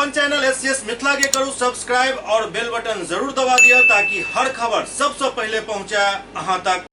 अपन channel SCS Mithila के करू subscribe और बेल बटन जरूर दबा दिया ताकि हर खबर सबसे पहले पहुंचे अहां तक।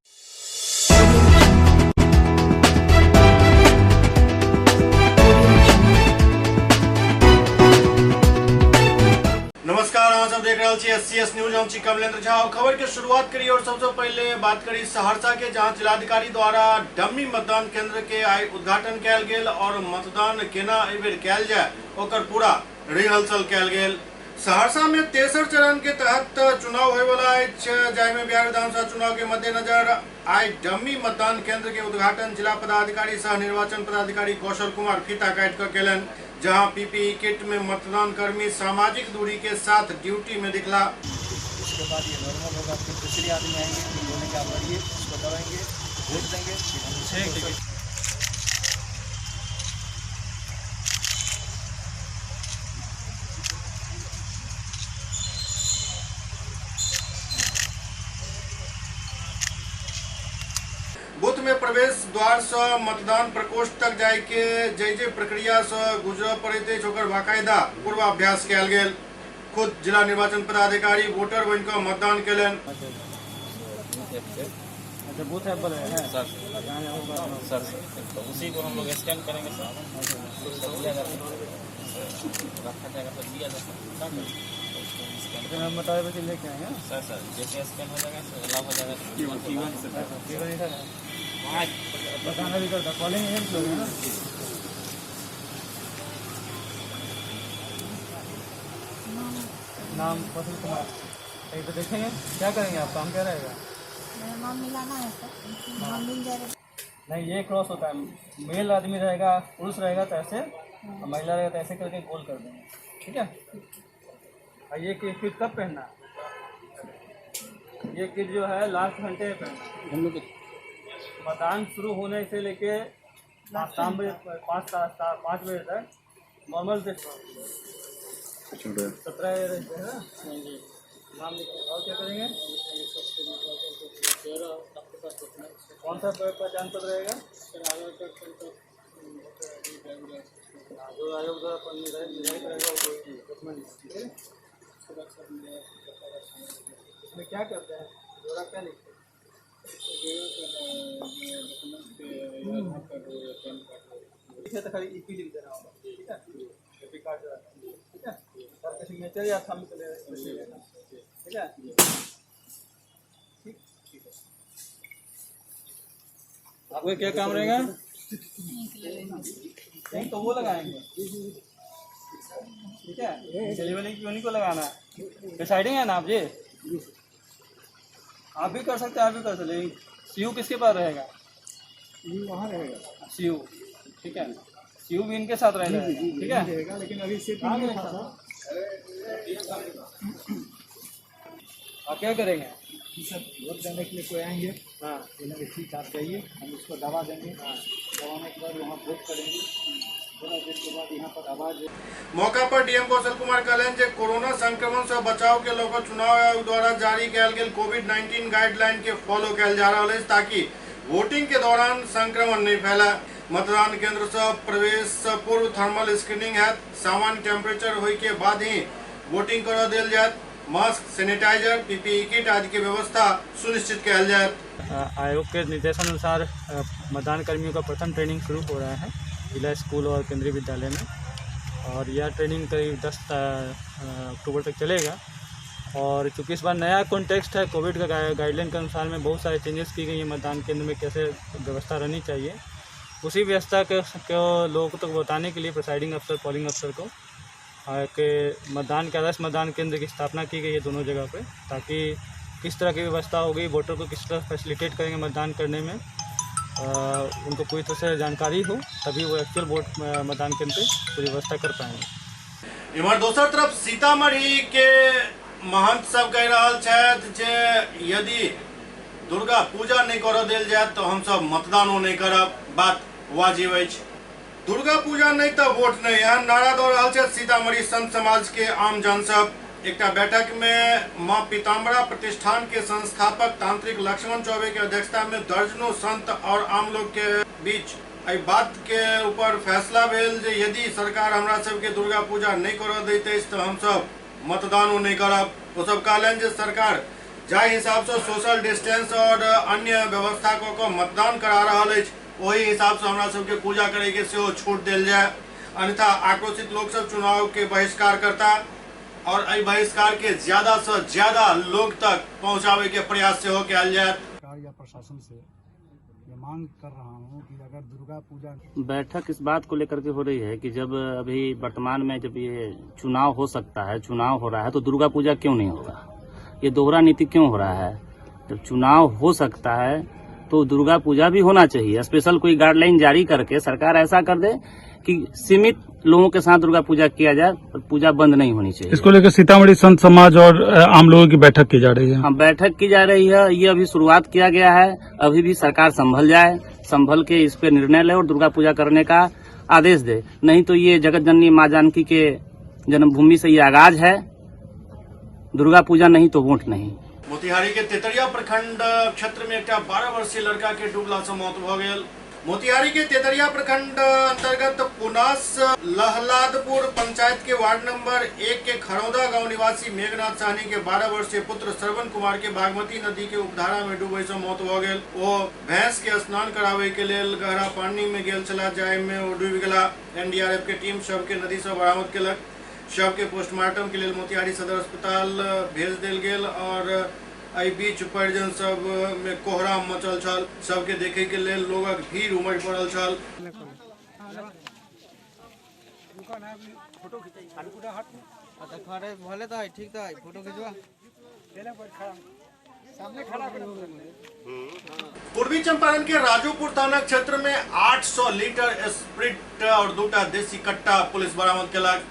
नमस्कार, अहाँ सब देख रहे एससीएस न्यूज। हम छी कमलेंद्र झा। खबर के शुरुआत करी और सबसे पहले बात करी सहरसा के, जहां जिलाधिकारी द्वारा डमी मतदान केंद्र के आई उद्घाटन कयल गेल और मतदान केना एहि बेर कयल जाय ओकर पूरा रिहर्सल कयल गेल। सहरसा में तेसर चरण के तहत चुनाव होय वाला अछि, जाहिमे बिहार विधानसभा चुनाव के मद्देनजर आई डमी मतदान केंद्र के उद्घाटन जिला पदाधिकारी सह निर्वाचन पदाधिकारी कौशल कुमार फीता काटि कऽ केलनि, जहां पीपीई किट में मतदान कर्मी सामाजिक दूरी के साथ ड्यूटी में दिखला। उसके बाद ये नॉर्मल होगा, फिर दूसरे आदमी आएंगे, फिर बोलेंगे आप लड़िए, उसको दबाएंगे, वोट देंगे। बूथ में प्रवेश द्वार से मतदान प्रकोष्ठ तक जाय के जे प्रक्रिया से गुजर पड़ैत अछि ओकर बाकायदा पूर्वाभ्यास कयल गेल। खुद जिला निर्वाचन पदाधिकारी वोटर बन कऽ मतदान केलनि। बूथ ऐप है सर, तो उसी को हम लोग स्कैन करेंगे सर, दिया जाएगा, रखा जाएगा, तो दिया जाएगा। हम बता रहे थे लेके आएंगे सर जैसे स्कैन हो जाएगा तो अलाउ हो जाएगा। बताना भी करता, कॉलिंग एजेंट लोग हैं ना। नाम कौशल कुमार, एक तो देखेंगे क्या करेंगे आप, काम क्या रहेगा? नाम मिलाना है सर, नाम मिल जाएगा। नहीं, ये क्रॉस होता है, मेल आदमी रहेगा, पुरुष रहेगा तो ऐसे, और महिला रहेगा तो ऐसे करके गोल कर देंगे, ठीक है। और ये किट कब पहनना है? ये किट जो है लास्ट घंटे में पहनना। हम लोग मतदान शुरू होने से लेके शाम बजे 5 बजे तक नॉर्मल से 17 रहते हैं ना। नाम लिखिए और क्या करेंगे? कौन सा पहचान पत्र रहेगा? जो आयोग द्वारा निर्धारित रहेगा वो डॉक्यूमेंट, ठीक है। इसमें क्या करते हैं, जोड़ा क्या लिखते हैं? तो खाली ईपी लिख देना होगा, ठीक है। ईपी कार्ड जो है, ठीक है, सर का सिग्नेचर या थंब चले, ठीक है। ठीक है, आपका क्या काम रहेगा? नहीं तो वो लगाएंगे, ठीक है। डिलीवरी की उन्हीं को लगाना है। डिसाइडिंग है ना आप, ये आप भी कर सकते हैं, आप भी कर सकते हैं। सीयू किसके पास रहेगा? वहाँ रहेगा सीयू, ठीक है। सीयू भी इनके साथ रहेगा, ठीक है। लेकिन अभी से आप क्या करेंगे? सर वोट देने के लिए कोई आएंगे, हाँ बोलेंगे ठीक आप जाइए, हम उसको दबा देंगे, दबाने के बाद वहाँ वोट करेंगे, थोड़ा देर के बाद यहाँ पर आवाज। मौका पर डीएम कौशल कुमार कहलनि जे कोरोना संक्रमण से बचाव के लऽ कऽ चुनाव आयोग द्वारा जारी कयल गेल कोविड-19 गाइडलाइन के फॉलो कयल जा रहल अछि ताकि वोटिंग के दौरान संक्रमण नहीं फैले। मतदान केंद्र से प्रवेश से पूर्व थर्मल स्क्रीनिंग हैत, सामान्य टेम्परेचर होय के बाद ही वोटिंग करऽ देल जायत। मास्क, सैनिटाइजर, पीपीई किट आदि की व्यवस्था सुनिश्चित कयल जायत। आयोग के निर्देशानुसार मतदान कर्मियों का प्रथम ट्रेनिंग शुरू हो रहा है जिला स्कूल और केंद्रीय विद्यालय में, और यह ट्रेनिंग करीब 10 अक्टूबर तक चलेगा। और चूँकि इस बार नया कॉन्टेक्स्ट है, कोविड का गाइडलाइन के अनुसार में बहुत सारे चेंजेस की गई हैं मतदान केंद्र में कैसे व्यवस्था रहनी चाहिए, उसी व्यवस्था को लोगों तक बताने के लिए प्रिसाइडिंग अफसर, पोलिंग अफसर को के मतदान के आदर्श मतदान केंद्र की स्थापना की गई है दोनों जगह पे, ताकि किस तरह की व्यवस्था होगी, वोटर को किस तरह फैसिलिटेट करेंगे मतदान करने में, उनको पूरी तरह से जानकारी हो, तभी वो एक्चुअल वोट मतदान केंद्र पे पूरी व्यवस्था कर पाएंगे। इमहर दोसर तरफ सीतामढ़ी के महंत सब कह रहल छथि जे यदि दुर्गा पूजा नहीं करऽ देल जायत तो हम सब मतदानो नहीं करब, बात वाजिब अछि। दुर्गा पूजा नहीं तो वोट नहीं, एहन नारा दऽ रहल छथि सीतामढ़ी संत समाज के आम जन सब। एक बैठक में मां पीताम्बरा प्रतिष्ठान के संस्थापक तांत्रिक लक्ष्मण चौबे की अध्यक्षता में दर्जनों संत और आम लोग के बीच एहि बात के ऊपर फैसला भेल जे यदि सरकार हमरा सबके दुर्गा पूजा नहीं करऽ दैत अछि तऽ हमसब मतदानो नहीं करब। ओ सब कहलनि जे सरकार जाहि हिसाब से सोशल डिस्टेंस और अन्य व्यवस्था कऽ मतदान करा रहल अछि ओहि हिसाब से हमरा सबके पूजा करे के सेहो छूट देल जाय, अन्यथा आक्रोशित लोग सब चुनाव के बहिष्कार करता और एहि बहिष्कार के ज्यादा से ज्यादा लोग तक पहुंचावे के प्रयास सेहो कयल जाय। सरकार या प्रशासन से ये मांग कर रहा हूँ कि अगर दुर्गा पूजा बैठक इस बात को लेकर के हो रही है कि जब अभी वर्तमान में जब ये चुनाव हो सकता है, चुनाव हो रहा है तो दुर्गा पूजा क्यों नहीं होगा, ये दोहरा नीति क्यों हो रहा है। जब चुनाव हो सकता है तो दुर्गा पूजा भी होना चाहिए। स्पेशल कोई गाइडलाइन जारी करके सरकार ऐसा कर दे कि सीमित लोगों के साथ दुर्गा पूजा किया जाए, पूजा बंद नहीं होनी चाहिए। इसको लेकर सीतामढ़ी संत समाज और आम लोगों की बैठक की जा रही है। हाँ, बैठक की जा रही है, ये अभी शुरुआत किया गया है। अभी भी सरकार संभल जाए, संभल के इस पे निर्णय ले और दुर्गा पूजा करने का आदेश दे, नहीं तो ये जगत जननी माँ जानकी के जन्मभूमि से ये आगाज है। दुर्गा पूजा नहीं तो वोट नहीं। मोतिहारी के तेतरिया प्रखंड क्षेत्र में एक 12 वर्षीय लड़का के डूबला से मौत भ गेल। मोतिहारी के तेतरिया प्रखंड अंतर्गत पुनास लहलादपुर पंचायत के वार्ड नंबर 1 के खरौदा गांव निवासी मेघनाथ साहनी के 12 वर्षीय पुत्र श्रवण कुमार के बागमती नदी के उपधारा में डूबे से मौत भ गेल। वो भैंस के स्नान करावे के लेल गहरा पानी में गेल छला, जाय में वो डूबि गेला। एनडीआरएफ के टीम शव के नदी से बरामद केलक। शव के पोस्टमार्टम के लिए मोतिहारी सदर अस्पताल भेज देल गेल और एहि बीच परिजन सब में कोहराम मचल छल। सबके देखे के लेल लोगक भीड़ उमड़ पड़ल छल। पूर्वी चंपारण के राजोपुर थाना क्षेत्र में 800 लीटर स्प्रिट और 2 देसी कट्टा पुलिस बरामद केलक।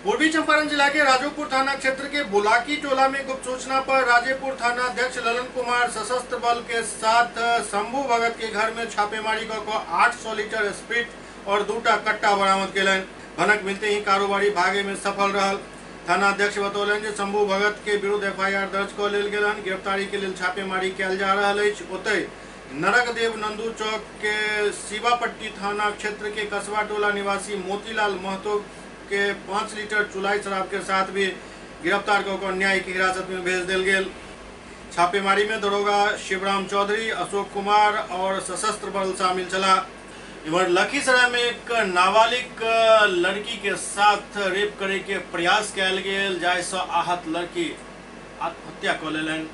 पूर्वी चंपारण जिला के राजोपुर थाना क्षेत्र के बुलाकी टोला में गुप्त सूचना पर राजेपुर थाना अध्यक्ष ललन कुमार सशस्त्र बल के साथ शंभू भगत के घर में छापेमारी कर 800 लीटर स्प्रिट और 2 कट्टा बरामद केलन। भनक मिलते ही कारोबारी भागे में सफल रहल। थाना अध्यक्ष बतौलन जे शंभू भगत के विरुद्ध एफआईआर दर्ज कर लेल गेलन। गिरफ्तारी के लिए छापेमारी कयल जा रहल अछि। ओतय नरकदेव नंदू चौक के शिवापट्टी थाना क्षेत्र के कसबा टोला निवासी मोतीलाल महतो के 5 लीटर चुलाई शराब के साथ भी गिरफ्तार कर न्यायिक हिरासत में भेज दिल गेल। छापेमारी में दरोगा शिवराम चौधरी, अशोक कुमार और सशस्त्र बल शामिल चला। इधर लखीसराय में एक नाबालिग लड़की के साथ रेप करे के प्रयास कयल गेल, जाय से आहत लड़की आत्महत्या कर लेलनि।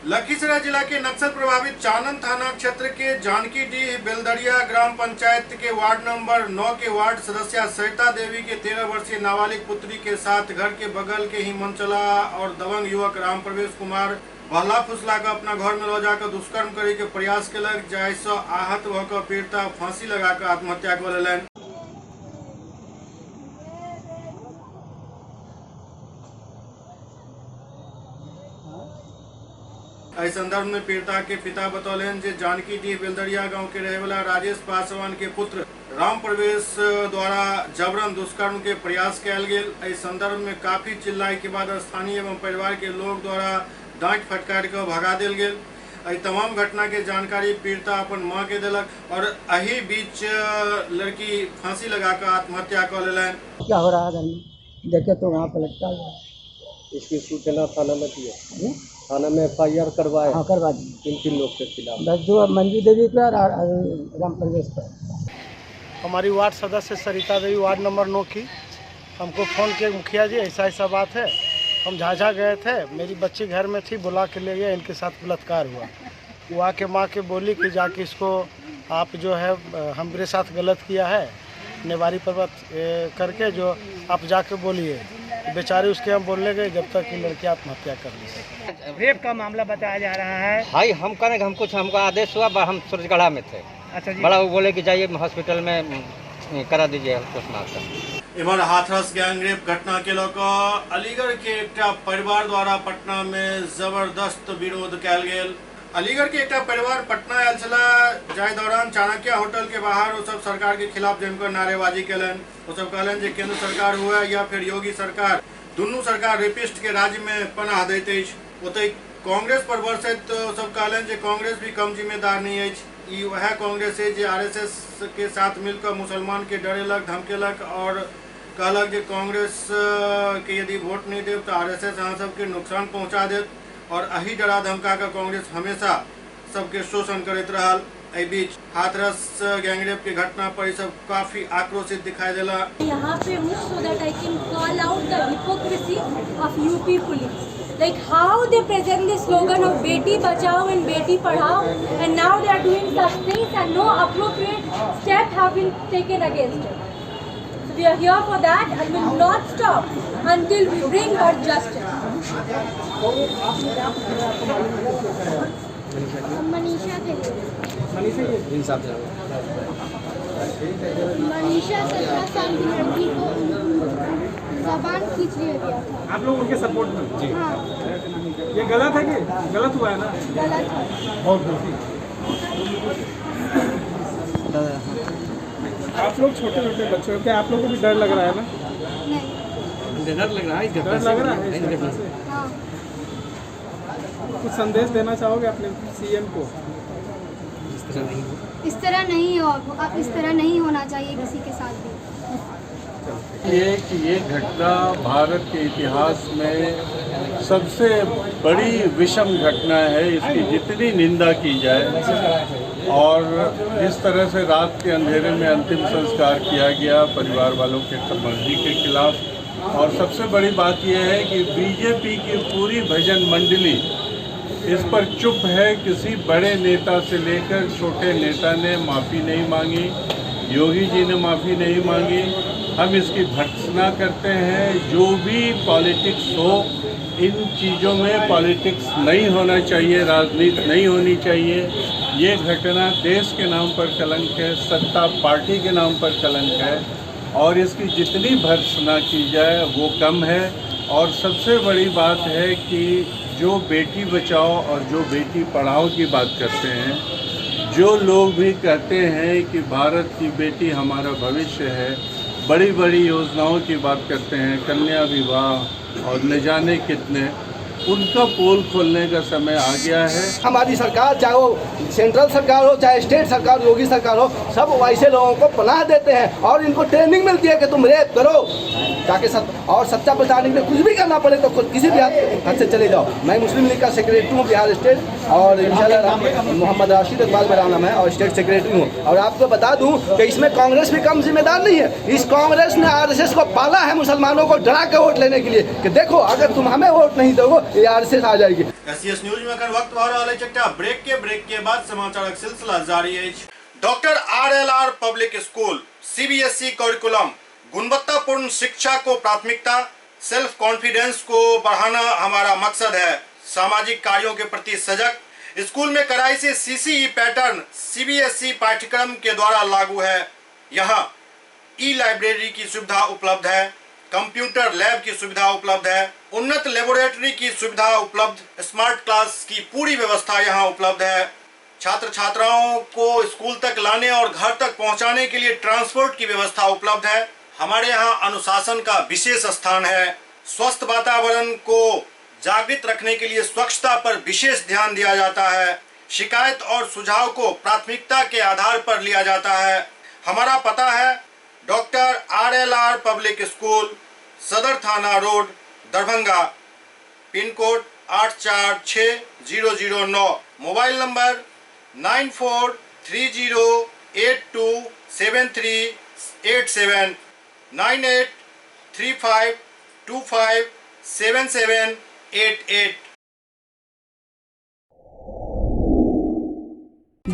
लखीसराय जिला के नक्सल प्रभावित चानन थाना क्षेत्र के जानकीडीह बेलदरिया ग्राम पंचायत के वार्ड नंबर 9 के वार्ड सदस्य सरिता देवी के 13 वर्षीय नाबालिग पुत्री के साथ घर के बगल के ही मनचला और दबंग युवक राम प्रवेश कुमार बहला फुसला कर अपना घर में ले जाकर दुष्कर्म करे के प्रयास केलक, जाय से आहत भऽ पीड़िता फांसी लगाकर आत्महत्या कर लेलनि। इस संदर्भ में पीड़िता के पिता बतौलन जे जानकीडीह बेलदरिया गांव के रहे वाला राजेश पासवान के पुत्र राम प्रवेश द्वारा जबरन दुष्कर्म के प्रयास कयल गेल। इस संदर्भ में काफी चिल्लाई के बाद स्थानीय एवं परिवार के लोग द्वारा डांट फटकार कर भगा देल गेल। तमाम घटना के जानकारी पीड़िता अपन मां के दिलक और एही बीच लड़की फांसी लगाकर आत्महत्या कर लेलनि। क्या हो रहा है घर में देखे तो वहाँ पर लटका हुआ। इसकी सूचना थाना में दी है, थाना में एफआईआर करवाए। हाँ, करवा दी। किन लोग के खिलाफ? बस जो मंजू देवी पर और राम प्रवेश पर। हमारी वार्ड सदस्य सरिता देवी वार्ड नंबर 9 की हमको फ़ोन किया, मुखिया जी ऐसा ऐसा बात है। हम झाझा गए थे, मेरी बच्ची घर में थी, बुला के ले गए, इनके साथ बलात्कार हुआ। वो आके माँ के बोली कि जाके इसको आप जो है हमारे साथ गलत किया है, निवारी पर्वत करके जो आप जाके बोलिए। बेचारे उसके हम बोलने गए जब तक कि लड़की आत्महत्या कर ली। रेप का मामला बताया जा रहा है। भाई हम करेंगे, हमको आदेश हुआ, हम सूरजगढ़ा में थे। अच्छा जी। बड़ा वो बोले कि जाइए हॉस्पिटल में करा दीजिए पोस्टमार्टम। इमर हाथरस गैंगरेप घटना के लऽ अलीगढ़ के एक परिवार द्वारा पटना में जबरदस्त विरोध कयल गेल। अलीगढ़ के एक परिवार पटना आयल छला, जाय दौरान चाणक्य होटल के बाहर वो सब सरकार के खिलाफ जमकर नारेबाजी केलन। वो सब कहलन जे केंद्र सरकार हुआ या फिर योगी सरकार, दुनू सरकार रेपिस्ट के राज्य में पनाह दैत अछि। ओतय कांग्रेस पर बरसैत सब कहलन जे कांग्रेस भी कम जिम्मेदार नहीं अछि। ई वह कांग्रेस है जो आरएसएस के साथ मिलकर मुसलमान के डरेलक धमकेलक और कहलक जे कांग्रेस के यदि वोट नहीं देव तो आरएसएस अहाँ सबके नुकसान पहुँचा देत और अही डरा धमका कर कांग्रेस हमेशा सबके शोषण करते रहल। एहि बीच हाथरस गैंगरेप के घटना पर सब काफी आक्रोशित दिखाई देला। यहाँ पे हूँ so that I can call out the hypocrisy of UP police. Like how they present the slogan of Beti Bachao and Beti Padhao, and now they are doing such things and no appropriate steps have been taken against it. So we are here for that and will not stop until we bring her justice. Manisha के लिए मनीषा 17 साल की लड़की को जबान खींच लिया गया था। आप लोग उनके सपोर्ट में जी? हाँ। ये गलत है कि गलत हुआ है ना? गलत है। आप लोग छोटे छोटे बच्चे हो, क्या आप लोगों को भी डर लग रहा है ना? नहीं। डर लग रहा है, डर लग रहा है। हाँ। कुछ संदेश देना चाहोगे अपने सीएम को? इस तरह नहीं हो, अब इस तरह नहीं होना चाहिए किसी के साथ भी। ये घटना भारत के इतिहास में सबसे बड़ी विषम घटना है। इसकी जितनी निंदा की जाए और जिस तरह से रात के अंधेरे में अंतिम संस्कार किया गया परिवार वालों के मर्जी के खिलाफ, और सबसे बड़ी बात यह है कि बीजेपी की पूरी भजन मंडली इस पर चुप है। किसी बड़े नेता से लेकर छोटे नेता ने माफ़ी नहीं मांगी, योगी जी ने माफ़ी नहीं मांगी। हम इसकी भर्त्सना करते हैं। जो भी पॉलिटिक्स हो, इन चीज़ों में पॉलिटिक्स नहीं होना चाहिए, राजनीति नहीं होनी चाहिए। ये घटना देश के नाम पर कलंक है, सत्ता पार्टी के नाम पर कलंक है और इसकी जितनी भर्त्सना की जाए वो कम है। और सबसे बड़ी बात है कि जो बेटी बचाओ और जो बेटी पढ़ाओ की बात करते हैं, जो लोग भी कहते हैं कि भारत की बेटी हमारा भविष्य है, बड़ी बड़ी योजनाओं की बात करते हैं, कन्या विवाह और न जाने कितने, उनका पोल खोलने का समय आ गया है। हमारी सरकार, चाहे वो सेंट्रल सरकार हो चाहे स्टेट सरकार, योगी सरकार हो, सब वैसे लोगों को पनाह देते हैं और इनको ट्रेनिंग मिलती है कि तुम रेप करो ताकि और सच्चा बचाने के लिए कुछ भी करना पड़े तो किसी भी हद से चले जाओ। मैं मुस्लिम लीग का सेक्रेटरी हूँ बिहार स्टेट और इंशाल्लाह मोहम्मद राशिद इकबाल मेरा नाम है और स्टेट सेक्रेटरी हूँ। और आपको बता दूँ कि इसमें कांग्रेस भी कम जिम्मेदार नहीं है। इस कांग्रेस ने आरएसएस को पाला है मुसलमानों को डरा के वोट लेने के लिए कि देखो अगर तुम हमें वोट नहीं दोगे ये आरएसएस आ जाएगी। एससीएस न्यूज में अगर वक्त हो रहा है चट्टा ब्रेक के बाद समाचार सिलसिला जारी है। Doctor RLR public school CBSE curriculum गुणवत्तापूर्ण शिक्षा को प्राथमिकता, सेल्फ कॉन्फिडेंस को बढ़ाना हमारा मकसद है। सामाजिक कार्यों के प्रति सजग स्कूल में कड़ाई से सीसीई पैटर्न सीबीएसई पाठ्यक्रम के द्वारा लागू है। यहाँ ई लाइब्रेरी की सुविधा उपलब्ध है, कंप्यूटर लैब की सुविधा उपलब्ध है, उन्नत लेबोरेटरी की सुविधा उपलब्ध, स्मार्ट क्लास की पूरी व्यवस्था यहाँ उपलब्ध है। छात्र छात्राओं को स्कूल तक लाने और घर तक पहुँचाने के लिए ट्रांसपोर्ट की व्यवस्था उपलब्ध है। हमारे यहाँ अनुशासन का विशेष स्थान है। स्वस्थ वातावरण को जागृत रखने के लिए स्वच्छता पर विशेष ध्यान दिया जाता है। शिकायत और सुझाव को प्राथमिकता के आधार पर लिया जाता है। हमारा पता है डॉक्टर आरएलआर पब्लिक स्कूल, सदर थाना road, Darbhanga, pin code 846009, mobile number 9430827387, 9835257788।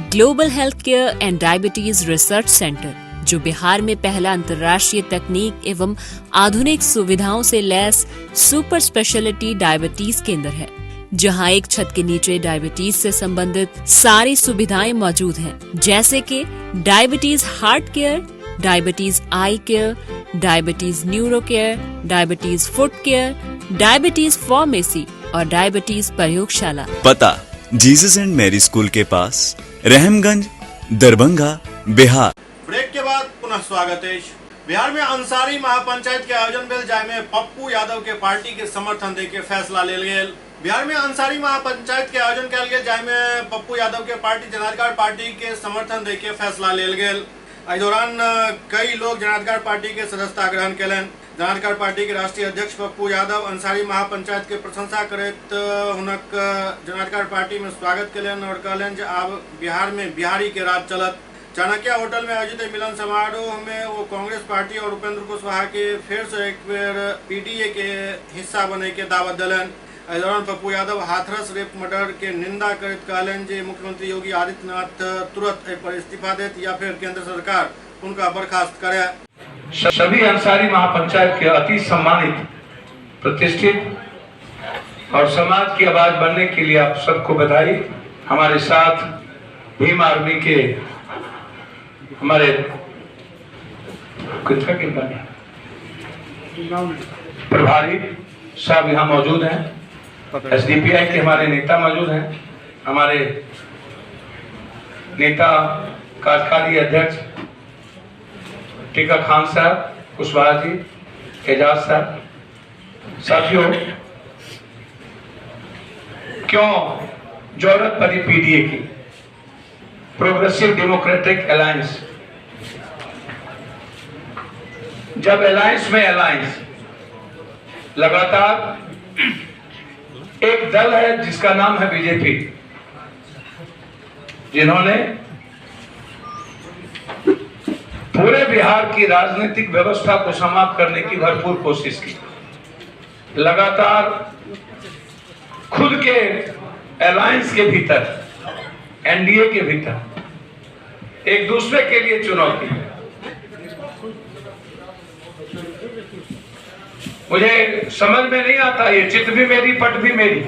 Global health care and diabetes research centre, जो बिहार में पहला अंतर्राष्ट्रीय तकनीक एवं आधुनिक सुविधाओं से लैस सुपर स्पेशलिटी डायबिटीज केंद्र है, जहां एक छत के नीचे डायबिटीज से संबंधित सारी सुविधाएं मौजूद हैं, जैसे कि diabetes heart care, diabetes eye care, diabetes neuro care, diabetes foot care, diabetes pharmacy और डायबिटीज प्रयोगशाला। पता जीसस एंड मैरी स्कूल के पास, रहमगंज, दरभंगा, बिहार। ब्रेक के बाद पुनः स्वागत है। बिहार में अंसारी महापंचायत के आयोजन भेल, जाय में पप्पू यादव के पार्टी के समर्थन दे के फैसला लेल गेल। बिहार में अंसारी महापंचायत के आयोजन कल गेल, जाहिमे पप्पू यादव के पार्टी जनाधिकार पार्टी के समर्थन दे के फैसला लेल गेल। एहि दौरान कई लोग जनाधिकार पार्टी के सदस्यता ग्रहण कयलनि। जनाधिकार पार्टी के राष्ट्रीय अध्यक्ष पप्पू यादव अंसारी महापंचायत के प्रशंसा करैत हुनक जनाधिकार पार्टी में स्वागत कयलनि और कहलनि जे आब बिहार में बिहारी के राज चलत। चाणक्य होटल में आयोजित मिलन समारोह में वो कांग्रेस पार्टी और उपेंद्र कुशवाहा के फिर से एक बेर पीडीए के हिस्सा बने के दावत दिलन। एहि दौरान पप्पू यादव हाथरस रेप मर्डर के निंदा करते कहलन जे मुख्यमंत्री योगी आदित्यनाथ तुरंत एहि पर इस्तीफा देत या फिर केंद्र सरकार उनका बर्खास्त करे। सभी अंसारी महापंचायत के अति सम्मानित, प्रतिष्ठित और समाज की आवाज बनने के लिए आप सबको बधाई। हमारे साथ भीम आर्मी के हमारे प्रभारी साहब यहाँ मौजूद हैं, एसडीपीआई के हमारे नेता मौजूद हैं, हमारे नेता कार्यकारी अध्यक्ष टीका खान साहब, कुशवाहा जी, एजाज साहब। साथियों, क्यों जरूरत पड़ी पीडीए की? प्रोग्रेसिव डेमोक्रेटिक अलायंस, जब अलायंस में अलायंस लगातार एक दल है जिसका नाम है बीजेपी, जिन्होंने पूरे बिहार की राजनीतिक व्यवस्था को समाप्त करने की भरपूर कोशिश की। लगातार खुद के अलायंस के भीतर, एनडीए के भीतर एक दूसरे के लिए चुनौती। मुझे समझ में नहीं आता, ये चित भी मेरी पट भी मेरी।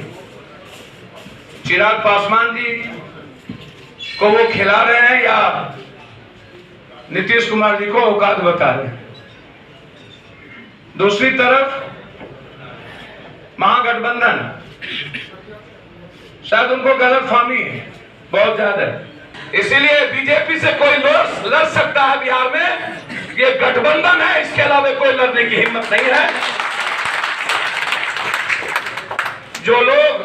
चिराग पासवान जी को वो खिला रहे हैं या नीतीश कुमार जी को औकात बता रहे हैं। दूसरी तरफ महागठबंधन, शायद उनको गलतफहमी है बहुत ज्यादा। इसीलिए बीजेपी से कोई लड़ सकता है बिहार में, ये गठबंधन है, इसके अलावा कोई लड़ने की हिम्मत नहीं है। जो लोग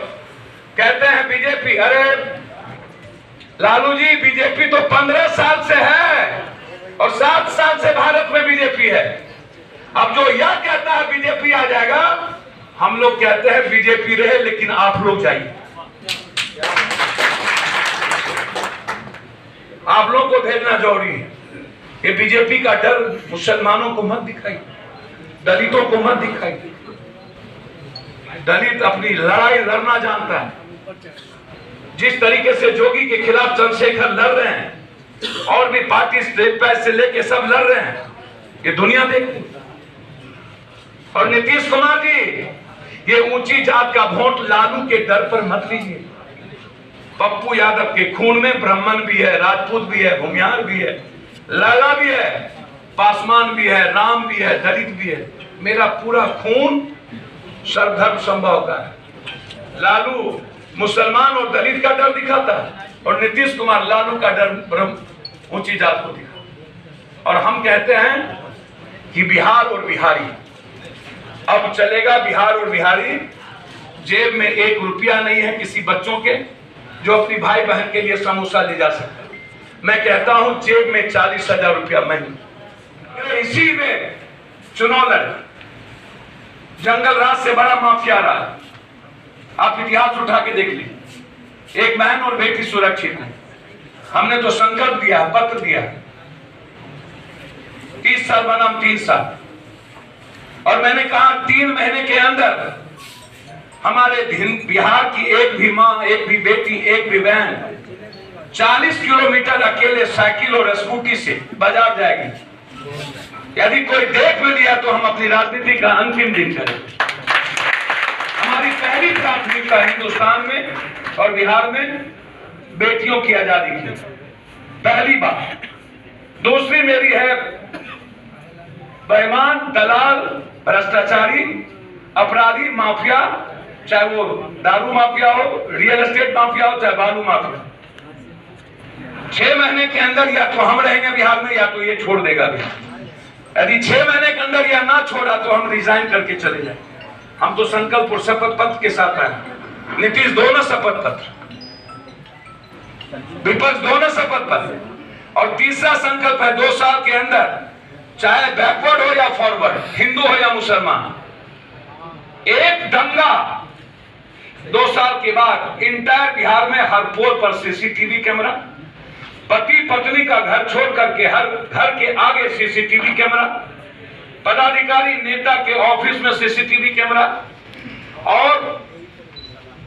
कहते हैं बीजेपी, अरे लालू जी, बीजेपी तो 15 साल से है और 7 साल से भारत में बीजेपी है। अब जो यह कहता है बीजेपी आ जाएगा, हम लोग कहते हैं बीजेपी रहे लेकिन आप लोग जाइए। आप लोग को भेजना जरूरी है। ये बीजेपी का डर मुसलमानों को मत दिखाई, दलितों को मत दिखाई। दलित अपनी लड़ाई लड़ना जानता है। जिस तरीके से जोगी के खिलाफ चंद्रशेखर लड़ रहे हैं और भी पार्टी स्टेट पैस से लेके सब लड़ रहे हैं, ये दुनिया देखती। और नीतीश कुमार जी, ये ऊंची जात का वोट लालू के डर पर मत लीजिए। पप्पू यादव के खून में ब्राह्मण भी है, राजपूत भी है, भूमिहार भी है, लाला भी है, पासवान भी है, राम भी है, दलित भी है। मेरा पूरा खून सर्वधर्म संभव का है। लालू मुसलमान और दलित का डर दिखाता है और नीतीश कुमार लालू का डर ऊंची जात को दिखा। और हम कहते हैं कि बिहार और बिहारी, अब चलेगा बिहार और बिहारी। जेब में 1 रुपया नहीं है किसी बच्चों के जो अपनी भाई बहन के लिए समोसा ले जा सकता है। मैं कहता हूं जेब में 40,000 रुपया महीने। इसी में चुनाव लड़े, जंगल राज से बड़ा माफिया रहा। आप इतिहास उठा के देख लीजिए, एक बहन और बेटी सुरक्षित है। हमने तो संकल्प दिया, पत्र दिया, 30 साल बनाम 3 साल। और मैंने कहा 3 महीने के अंदर हमारे बिहार की एक भी माँ, एक भी बेटी, एक भी बहन 40 किलोमीटर अकेले साइकिल और स्कूटी से बाजार जाएगी। यदि कोई देख भी लिया तो हम अपनी राजनीति का अंतिम दिन करेंगे। हमारी पहली प्राथमिकता हिंदुस्तान में और बिहार में बेटियों की आजादी की, पहली बात। दूसरी मेरी है बेईमान, दलाल, भ्रष्टाचारी, अपराधी, माफिया, चाहे वो दारू माफिया हो, रियल एस्टेट माफिया हो, चाहे बालू माफिया, 6 महीने के अंदर या तो हम रहेंगे बिहार में या तो ये छोड़ देगा बिहार। यदि 6 महीने के अंदर या ना छोड़ा तो हम रिजाइन करके चले जाए। हम तो संकल्प और शपथ पत्र के साथ आए। नीतीश दोनों शपथ पत्र, विपक्ष दोनों शपथ पत्र, और तीसरा संकल्प है 2 साल के अंदर, चाहे बैकवर्ड हो या फॉरवर्ड, हिंदू हो या मुसलमान, एक दंगा 2 साल के बाद इंटायर बिहार में हर पोल पर सीसीटीवी कैमरा, पति पत्नी का घर छोड़ करके हर घर के आगे सीसीटीवी कैमरा, पदाधिकारी नेता के ऑफिस में सीसीटीवी कैमरा, और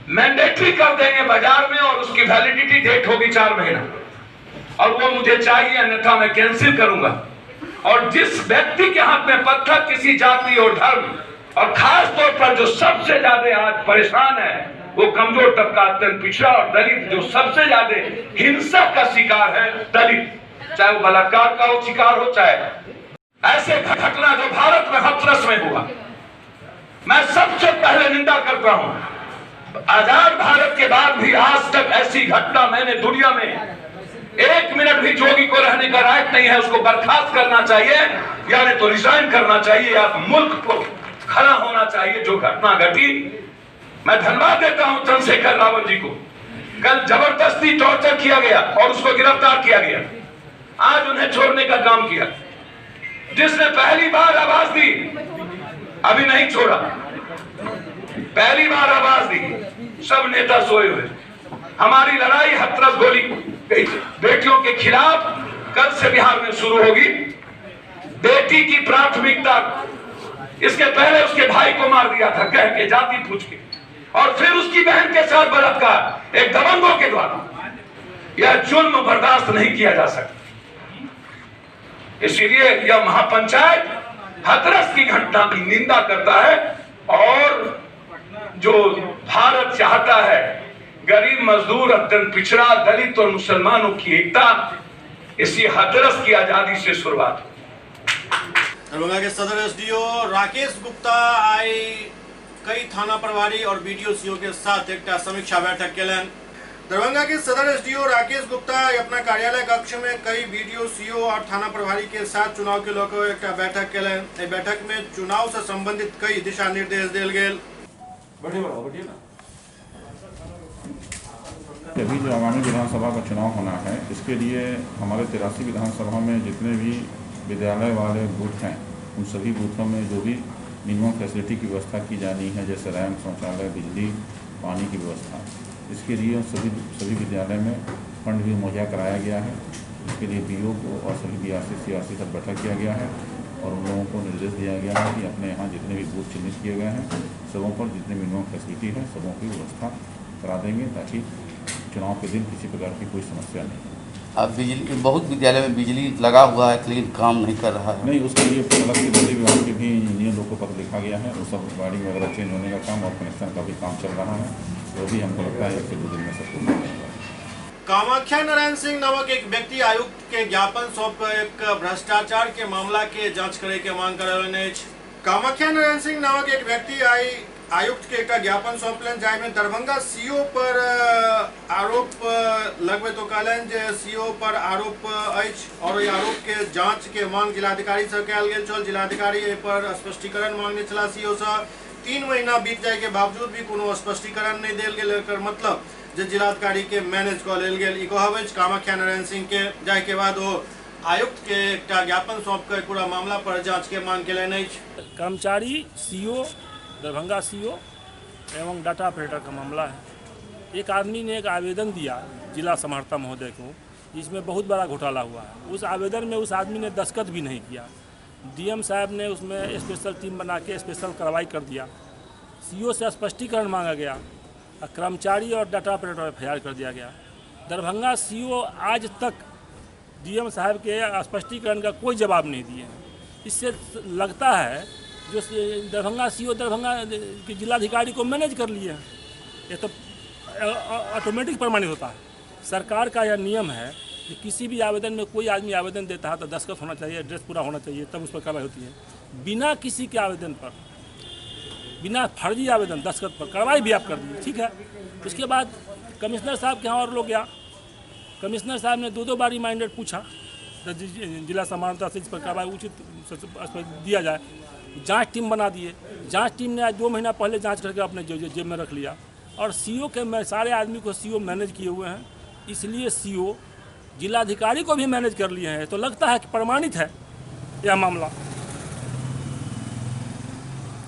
मैंडेटरी कर देंगे बाजार में, और उसकी वैलिडिटी डेट होगी 4 महीना, और वो मुझे चाहिए अन्यथा मैं कैंसिल करूंगा। और जिस व्यक्ति के हाथ में पत्थर किसी जाति और धर्म, और खास तौर पर जो सबसे ज्यादा आज परेशान है, वो कमजोर तबका, अत्यंत पिछड़ा और दलित, जो सबसे ज्यादा हिंसा का शिकार है, दलित, चाहे वो बलात्कार का हो शिकार हो, चाहे ऐसे घटना जो भारत में हाथरस में हुआ, मैं सबसे पहले निंदा करता हूं। आजाद भारत के बाद भी आज तक ऐसी घटना मैंने दुनिया में 1 मिनट भी जोगी को रहने का राइट नहीं है, उसको बर्खास्त करना चाहिए, या तो रिजाइन करना चाहिए, या मुल्क को खड़ा होना चाहिए। जो घटना घटी, मैं धन्यवाद देता हूं चंद्रशेखर रावत जी को। कल जबरदस्ती टॉर्चर किया गया और उसको गिरफ्तार किया गया, आज उन्हें छोड़ने का काम किया। जिसने पहली बार आवाज दी, अभी नहीं छोड़ा, पहली बार आवाज दी, सब नेता सोए हुए। हमारी लड़ाई हथरस गोली बेटियों के खिलाफ कल से बिहार में शुरू होगी। बेटी की प्राथमिकता, इसके पहले उसके भाई को मार दिया था कह के, जाति पूछ के, और फिर उसकी बहन के साथ बलात्कार एक दबंगों के द्वारा, यह जुल्म बर्दाश्त नहीं किया जा सकता। इसीलिए यह महापंचायत हथरस की घटना की निंदा करता है, और जो भारत चाहता है गरीब, मजदूर, अत्यंत पिछड़ा, दलित और मुसलमानों की एकता, इसी हथरस की आजादी से शुरुआत। दरभंगा के सदर एसडीओ राकेश गुप्ता आई कई थाना प्रभारी और बीडीओ सीओ के साथ एक समीक्षा बैठक केलन। दरभंगा के सदर एसडीओ राकेश गुप्ता अपना कार्यालय कक्ष में कई बीडीओ सीओ और थाना प्रभारी के साथ चुनाव के लेकर एक बैठक केलन। बैठक में चुनाव से संबंधित कई दिशा निर्देश दिल गेल। अभी जो आगामी विधानसभा का चुनाव होना है, इसके लिए हमारे 83 विधानसभा में जितने भी विद्यालय वाले बूथ हैं, उन सभी बूथों में जो भी मिनिमम फैसिलिटी की व्यवस्था की जानी है, जैसे रैंप, शौचालय, बिजली, पानी की व्यवस्था, इसके लिए सभी विद्यालय में फंड भी मुहैया कराया गया है। इसके लिए बीओ को और सभी बीआरसी सीआरसी तक बैठक किया गया है, और उन लोगों को निर्देश दिया गया है कि अपने यहाँ जितने भी बूथ चिन्हित किए गए हैं, सबों पर जितने मिनिमम फैसिलिटी है, सबों की व्यवस्था करा देंगे, ताकि चुनाव के दिन किसी प्रकार की कोई समस्या नहीं। अब बिजली, बहुत विद्यालय में बिजली लगा हुआ है लेकिन काम नहीं कर रहा है। नहीं, उसके लिए अलग से बिजली विभाग के भी इंजीनियर लोग को पत्र लिखा गया है, वो सब वायरिंग वगैरह चेंज होने का काम और कनेक्शन का भी काम चल रहा है, वो भी हमको लगता है 1 से 2 दिन में सब कुछ हो जाएगा। कामाख्या नारायण सिंह नामक एक व्यक्ति आयुक्त के ज्ञापन सौंप एक भ्रष्टाचार के मामला के जांच करे के मांग कर। कामाख्या नारायण सिंह नामक एक व्यक्ति आयुक्त के एक ज्ञापन सौंपलन, जाहिमे दरभंगा सीओ पर आरोप लगबे तो कहलन जे सीओ पर आरोप अछि, और ई आरोप के जांच के मांग जिलाधिकारी से कयल गेल छल। जिलाधिकारी एहि पर स्पष्टीकरण मांगने छला सीओ से। 3 महीना बीत जाए के बावजूद भी कोनो स्पष्टीकरण नहीं देल गेल। एकर मतलब जे जिलाधिकारी के मैनेज कऽ लेल गेल। ई कहब अछि कामाख्या नारायण सिंह के, जाहि के बाद वो आयुक्त के एक ज्ञापन सौंप कर पूरा मामला पर जांच के मांग केलनि अछि। कर्मचारी सीओ, दरभंगा सीओ एवं डाटा ऑपरेटर का मामला है। एक आदमी ने एक आवेदन दिया जिला समाहर्ता महोदय को, जिसमें बहुत बड़ा घोटाला हुआ है। उस आवेदन में उस आदमी ने दस्तखत भी नहीं किया। डीएम साहब ने उसमें स्पेशल टीम बना के स्पेशल कार्रवाई कर दिया। सीओ से स्पष्टीकरण मांगा गया, कर्मचारी और डाटा ऑपरेटर FIR कर दिया गया। दरभंगा सीओ आज तक डीएम साहब के स्पष्टीकरण का कोई जवाब नहीं दिए। इससे लगता है जो दरभंगा सीओ दरभंगा के जिलाधिकारी को मैनेज कर लिए। ये तो ऑटोमेटिक प्रमाणित होता है। सरकार का यह नियम है कि किसी भी आवेदन में कोई आदमी आवेदन देता है तो दस्तखत होना चाहिए, एड्रेस पूरा होना चाहिए, तब उस पर कार्रवाई होती है। बिना किसी के आवेदन पर, बिना फर्जी आवेदन दस्तखत पर कार्रवाई भी आप कर दीजिए, ठीक है। उसके बाद कमिश्नर साहब के यहाँ और लोग गया, कमिश्नर साहब ने 2 बार रिमाइंडर पूछा जिला समाहर्ता से इस पर कार्रवाई उचित दिया जाए। जांच टीम बना दिए। जांच टीम ने आज 2 महीना पहले जांच करके अपने जेब में रख लिया। और सीओ के मैं सारे आदमी को सीओ मैनेज किए हुए हैं, इसलिए सीओ जिलाधिकारी को भी मैनेज कर लिए हैं। तो लगता है कि प्रमाणित है यह मामला।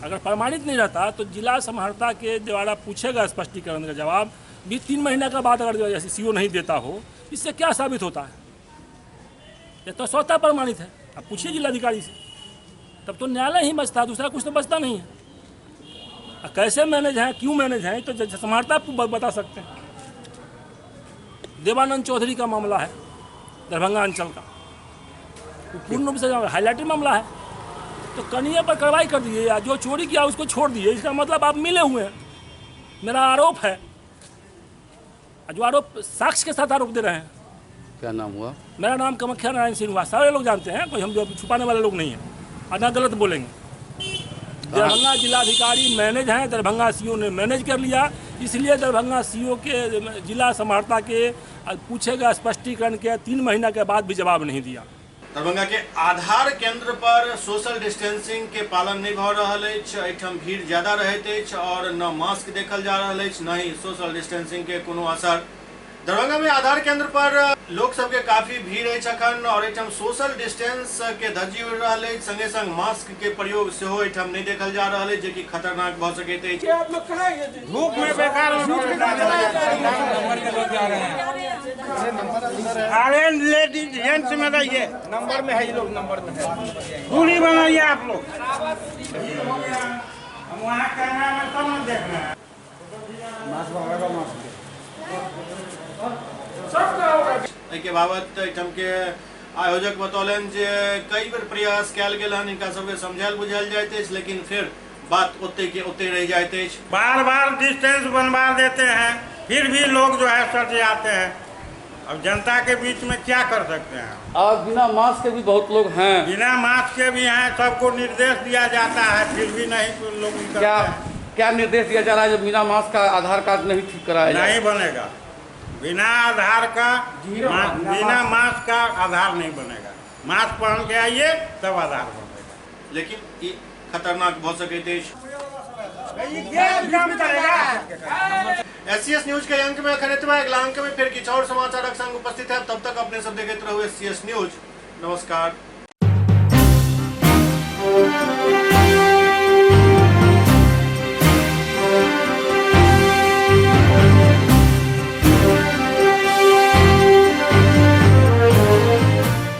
अगर प्रमाणित नहीं रहता तो जिला समाहर्ता के द्वारा पूछेगा स्पष्टीकरण का जवाब भी 3 महीने का बाद अगर सीओ नहीं देता हो, इससे क्या साबित होता है? ये तो स्वतः प्रमाणित है। अब पूछिए जिलाधिकारी से, तब तो न्यायालय ही बचता है, दूसरा कुछ तो बचता नहीं है। कैसे मैनेज है, क्यों मैनेज है, तो समाहर्ता बता सकते हैं। देवानंद चौधरी का मामला है दरभंगा अंचल का, पूर्ण रूप से हाईलाइटेड मामला है। तो कनिया पर कार्रवाई कर दिए या जो चोरी किया उसको छोड़ दिए, इसका मतलब आप मिले हुए हैं। मेरा आरोप है, जो आरोप साक्ष्य के साथ आरोप दे रहे हैं। क्या नाम हुआ? मेरा नाम कामाख्या नारायण सिंह हुआ। सारे लोग जानते हैं, कोई हम जो छुपाने वाले लोग नहीं हैं और ना गलत बोलेंगे। दरभंगा जिलाधिकारी मैनेज हैं, दरभंगा सीओ ने मैनेज कर लिया, इसलिए दरभंगा सीओ के जिला समाहर्ता के पूछेगा स्पष्टीकरण के 3 महीना के बाद भी जवाब नहीं दिया। दरभंगा के आधार केंद्र पर सोशल डिस्टेंसिंग के पालन नहीं भ रहल अछि, एहिठाम भीड़ ज्यादा रहैत अछि और न मास्क देखल जा रहल अछि, न ही सोशल डिस्टेंसिंग के कोनो असर। दरभंगा में आधार केंद्र पर लोग सबके काफी भीड़ अछि अखन और एहिठाम सोशल डिस्टेंस के धज्जी उड़ि रहल अछि, संगे संग मास्क के प्रयोग सेहो एहिठाम नहीं देखल जा रहल अछि, जे कि खतरनाक भ सकैत अछि। धूप में बेकार लेडीज जेंट्स में रहिए, नंबर में है, ये लोग नंबर में है। दूरी बनाइए आप लोग, हम वहाँ कैमरा में सब न देख रहे हैं। के बाबत एहिठाम के आयोजक बतौलन जे कई बेर प्रयास कयल गेल हन, इनका सबके समझायल बुझायल जाइत अछि, लेकिन फिर बात ओते के ओते रह जाइत अछि। बार बार डिस्टेंस बनवा देते हैं, फिर भी लोग जो है सट जाते हैं। अब जनता के बीच में क्या कर सकते हैं? और बिना मास्क के भी बहुत लोग हैं। बिना मास्क के भी हैं, सबको निर्देश दिया जाता है, फिर भी नहीं तो लोग क्या निर्देश दिया जा रहा है? जब बिना मास्क का आधार कार्ड नहीं ठीक कराया नहीं बनेगा, बिना आधार का बिना मास्क का आधार नहीं बनेगा। मास्क पहन के आइए तब आधार बनेगा। लेकिन ये खतरनाक भ सकैत अछि। SCS न्यूज के अंक में अखन एतबा, अगला अंक में फिर किछु और समाचारक संग उपस्थित है। तब तक अपने सब देखते रहू SCS न्यूज। नमस्कार।